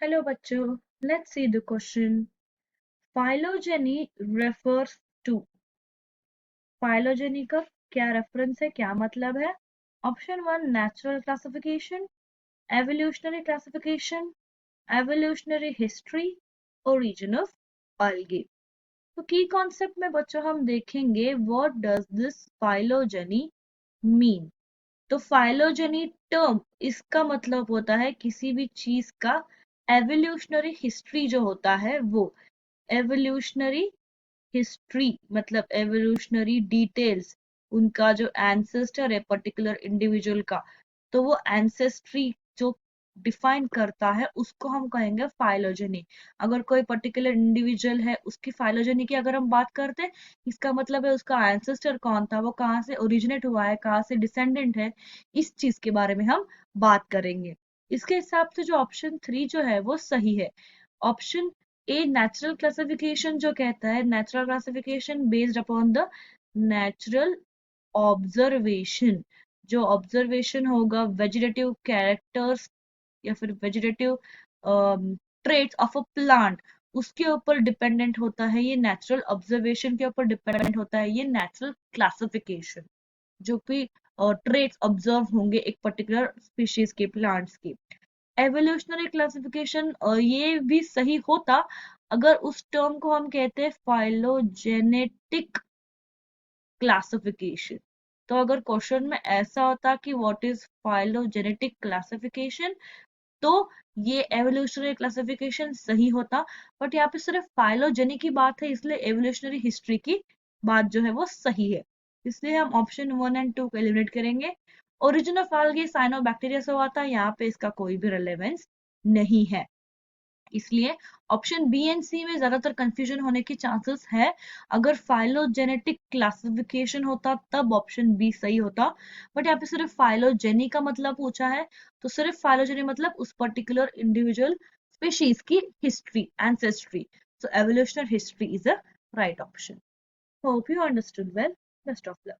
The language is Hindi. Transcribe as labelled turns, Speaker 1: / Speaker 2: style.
Speaker 1: Hello बच्चों, let's see the question. Phylogeny refers to. Phylogeny का क्या रेफरेंस है, क्या मतलब है? Option 1 natural classification, evolutionary classification, evolutionary history, origin of algae. तो की कॉन्सेप्ट में बच्चों हम देखेंगे what does this phylogeny mean. तो फाइलोजेनी टर्म इसका मतलब होता है किसी भी चीज का एवोल्यूशनरी हिस्ट्री जो होता है वो. एवोल्यूशनरी हिस्ट्री मतलब एवोल्यूशनरी डिटेल्स, उनका जो एंसेस्टर है पर्टिकुलर इंडिविजुअल का, तो वो एंसेस्ट्री जो डिफाइन करता है उसको हम कहेंगे फाइलोजेनी. अगर कोई पर्टिकुलर इंडिविजुअल है उसकी फाइलोजेनी की अगर हम बात करते हैं, इसका मतलब है उसका एंसेस्टर कौन था, वो कहाँ से ओरिजिनेट हुआ है, कहाँ से डिसेंडेंट है, इस चीज के बारे में हम बात करेंगे. इसके हिसाब से जो ऑप्शन 3 जो है वो सही है. ऑप्शन ए नेचुरल क्लासिफिकेशन जो कहता है natural classification based upon the natural observation. जो ऑब्जर्वेशन होगा वेजिटेटिव कैरेक्टर्स या फिर vegetative traits of a plant, उसके ऊपर डिपेंडेंट होता है ये. नेचुरल ऑब्जर्वेशन के ऊपर डिपेंडेंट होता है ये नेचुरल क्लासिफिकेशन, जो कि ट्रेट्स ऑब्जर्व होंगे एक पर्टिकुलर स्पीशीज के प्लांट्स की. एवोल्यूशनरी क्लासिफिकेशन ये भी सही होता अगर उस टर्म को हम कहते हैं फाइलोजेनेटिक क्लासिफिकेशन. तो अगर क्वेश्चन में ऐसा होता कि व्हाट इज फाइलोजेनेटिक क्लासिफिकेशन, तो ये एवोल्यूशनरी क्लासिफिकेशन सही होता. बट यहाँ पे सिर्फ फाइलोजेनी की बात है, इसलिए एवोल्यूशनरी हिस्ट्री की बात जो है वो सही है. इसलिए हम ऑप्शन 1 एंड 2 को एलिमिनेट करेंगे. ओरिजिन ऑफ algae साइनोबैक्टीरिया से हुआ था, यहाँ पे इसका कोई भी रिलेवेंस नहीं है. इसलिए ऑप्शन बी एंड सी में ज्यादातर कंफ्यूजन होने की चांसेस है. अगर फाइलोजेनेटिक क्लासिफिकेशन होता तब ऑप्शन बी सही होता. बट यहाँ पे सिर्फ फाइलोजेनी का मतलब पूछा है, तो सिर्फ फाइलोजेनी मतलब उस पर्टिकुलर इंडिविजुअल स्पीशीज की history, ancestry. So evolutional history is a right option. Hope you understood well. Best of luck.